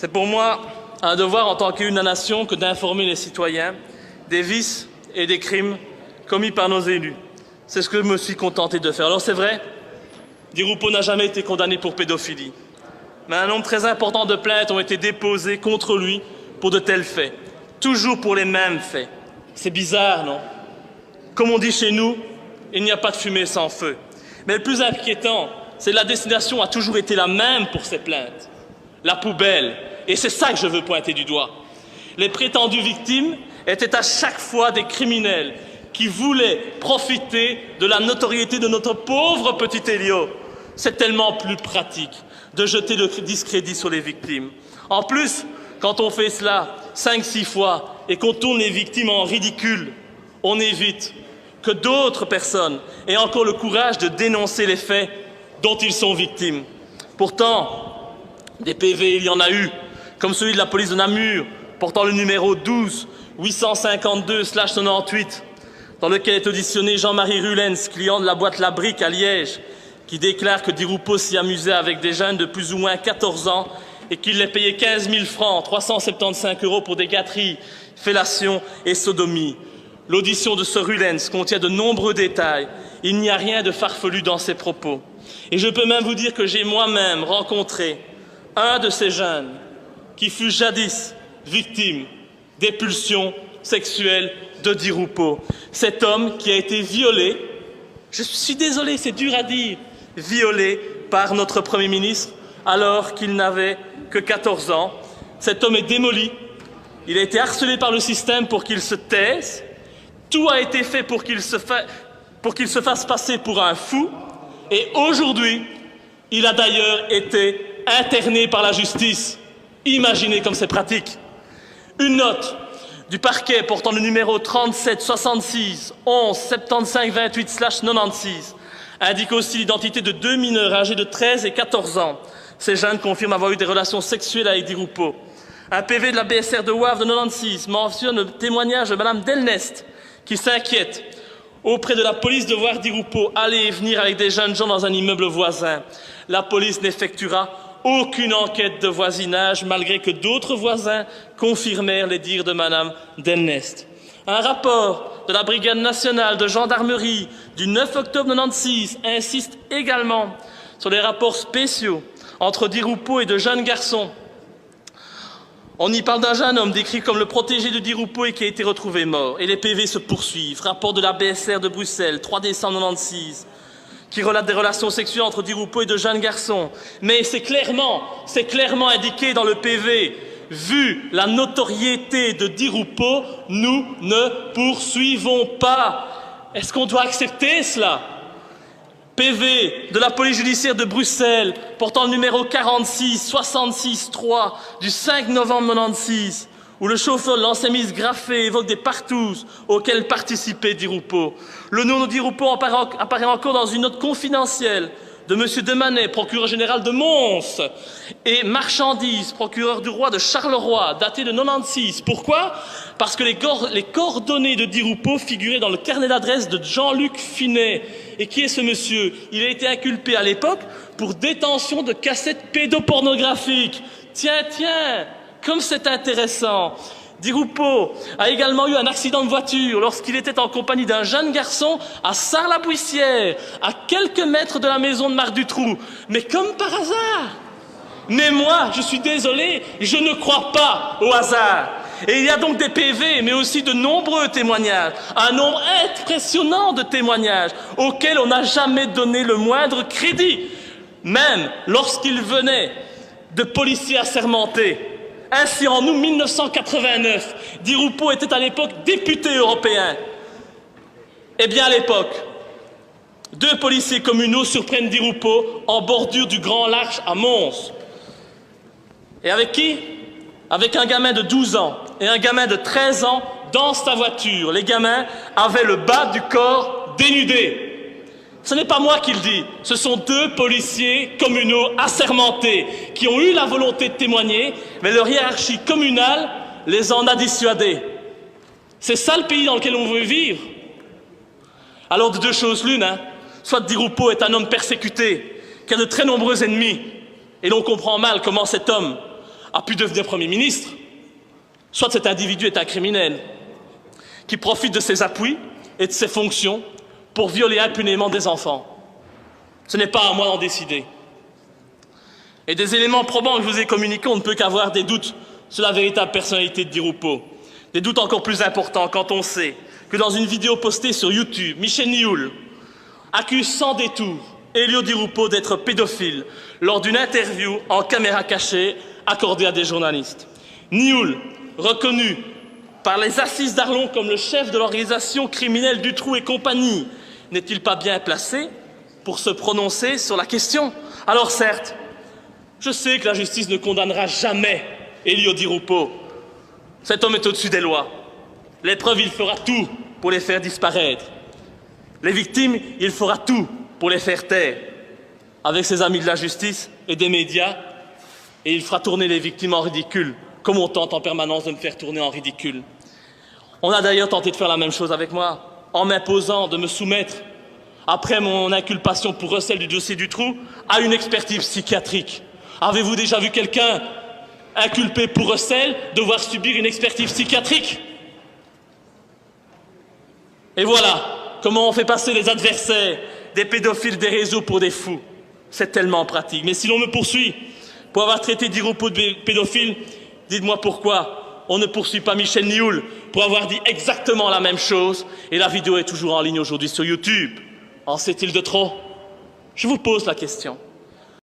C'est pour moi un devoir en tant qu'élu de la nation que d'informer les citoyens des vices et des crimes commis par nos élus. C'est ce que je me suis contenté de faire. Alors c'est vrai, Di Rupo n'a jamais été condamné pour pédophilie, mais un nombre très important de plaintes ont été déposées contre lui pour de tels faits, toujours pour les mêmes faits. C'est bizarre, non? Comme on dit chez nous, il n'y a pas de fumée sans feu. Mais le plus inquiétant, c'est que la destination a toujours été la même pour ces plaintes. La poubelle. Et c'est ça que je veux pointer du doigt. Les prétendues victimes étaient à chaque fois des criminels qui voulaient profiter de la notoriété de notre pauvre petit Elio. C'est tellement plus pratique de jeter le discrédit sur les victimes. En plus, quand on fait cela 5-6 fois et qu'on tourne les victimes en ridicule, on évite que d'autres personnes aient encore le courage de dénoncer les faits dont ils sont victimes. Pourtant, des PV, il y en a eu, comme celui de la police de Namur, portant le numéro 12 852/98, dans lequel est auditionné Jean-Marie Rulens, client de la boîte La Brique à Liège, qui déclare que Di Rupo s'y amusait avec des jeunes de plus ou moins 14 ans et qu'il les payait 15 000 francs, 375 € pour des gâteries, fellations et sodomies. L'audition de ce Rulens contient de nombreux détails. Il n'y a rien de farfelu dans ses propos. Et je peux même vous dire que j'ai moi-même rencontré un de ces jeunes qui fut jadis victime des pulsions sexuelles de Di Rupo. Cet homme qui a été violé, je suis désolé, c'est dur à dire, violé par notre Premier ministre alors qu'il n'avait que 14 ans. Cet homme est démoli, il a été harcelé par le système pour qu'il se taise, tout a été fait pour qu'il se fasse passer pour un fou, et aujourd'hui, il a d'ailleurs été interné par la justice. Imaginez comme c'est pratique. Une note du parquet portant le numéro 37 66 11 75 28/96 indique aussi l'identité de 2 mineurs âgés de 13 et 14 ans. Ces jeunes confirment avoir eu des relations sexuelles avec Di Rupo. Un PV de la BSR de Wavre de 96 mentionne le témoignage de Madame Delnest qui s'inquiète auprès de la police de voir Di Rupo aller et venir avec des jeunes gens dans un immeuble voisin. La police n'effectuera aucune enquête de voisinage, malgré que d'autres voisins confirmèrent les dires de Madame Delnest. Un rapport de la Brigade nationale de gendarmerie du 9 octobre 1996 insiste également sur les rapports spéciaux entre Di Rupo et de jeunes garçons. On y parle d'un jeune homme décrit comme le protégé de Di Rupo et qui a été retrouvé mort. Et les PV se poursuivent. Rapport de la BSR de Bruxelles, 3 décembre 1996, qui relate des relations sexuelles entre Di Rupo et de jeunes garçons. Mais c'est clairement indiqué dans le PV. Vu la notoriété de Di Rupo, nous ne poursuivons pas. Est-ce qu'on doit accepter cela? PV de la police judiciaire de Bruxelles, portant le numéro 46 66 3 du 5 novembre 1996, où le chauffeur de l'ancien ministre Graffé évoque des partouzes auxquels participait Di Rupo. Le nom de Di Rupo apparaît encore dans une note confidentielle de M. Demanet, procureur général de Mons, et Marchandise, procureur du roi de Charleroi, daté de 1996. Pourquoi? Parce que les coordonnées de Di Rupo figuraient dans le carnet d'adresse de Jean-Luc Finet. Et qui est ce monsieur? Il a été inculpé à l'époque pour détention de cassettes pédopornographiques. Tiens, comme c'est intéressant. Di Rupo a également eu un accident de voiture lorsqu'il était en compagnie d'un jeune garçon à Sarre-la-Buissière, à quelques mètres de la maison de Marc Dutroux. Mais comme par hasard. Mais moi, je suis désolé, je ne crois pas au hasard. Et il y a donc des PV, mais aussi de nombreux témoignages, un nombre impressionnant de témoignages auxquels on n'a jamais donné le moindre crédit, même lorsqu'ils venaient de policiers assermentés. Ainsi, en août 1989, Di Rupo était à l'époque député européen. Eh bien, à l'époque, 2 policiers communaux surprennent Di Rupo en bordure du Grand Large à Mons. Et avec qui? Avec un gamin de 12 ans et un gamin de 13 ans dans sa voiture. Les gamins avaient le bas du corps dénudé. Ce n'est pas moi qui le dis, ce sont 2 policiers communaux assermentés qui ont eu la volonté de témoigner, mais leur hiérarchie communale les en a dissuadés. C'est ça le pays dans lequel on veut vivre. Alors de 2 choses l'une, soit Di Rupo est un homme persécuté, qui a de très nombreux ennemis, et l'on comprend mal comment cet homme a pu devenir Premier ministre, soit cet individu est un criminel qui profite de ses appuis et de ses fonctions pour violer impunément des enfants. Ce n'est pas à moi d'en décider. Et des éléments probants que je vous ai communiqués, on ne peut qu'avoir des doutes sur la véritable personnalité de Di Rupo. Des doutes encore plus importants quand on sait que dans une vidéo postée sur YouTube, Michel Nioul accuse sans détour Elio Di Rupo d'être pédophile lors d'une interview en caméra cachée accordée à des journalistes. Nioul, reconnu par les assises d'Arlon comme le chef de l'organisation criminelle Dutroux et compagnie, n'est-il pas bien placé pour se prononcer sur la question? Alors certes, je sais que la justice ne condamnera jamais Elio Di Rupo. Cet homme est au-dessus des lois. Les preuves, il fera tout pour les faire disparaître. Les victimes, il fera tout pour les faire taire. Avec ses amis de la justice et des médias, et il fera tourner les victimes en ridicule, comme on tente en permanence de me faire tourner en ridicule. On a d'ailleurs tenté de faire la même chose avec moi, en m'imposant de me soumettre, après mon inculpation pour recel du dossier Dutroux, à une expertise psychiatrique. Avez-vous déjà vu quelqu'un inculpé pour recel devoir subir une expertise psychiatrique? Et voilà comment on fait passer les adversaires des pédophiles des réseaux pour des fous. C'est tellement pratique. Mais si l'on me poursuit pour avoir traité Di Rupo de pédophile, dites-moi pourquoi on ne poursuit pas Michel Nioul pour avoir dit exactement la même chose, et la vidéo est toujours en ligne aujourd'hui sur YouTube. En sait-il de trop? Je vous pose la question.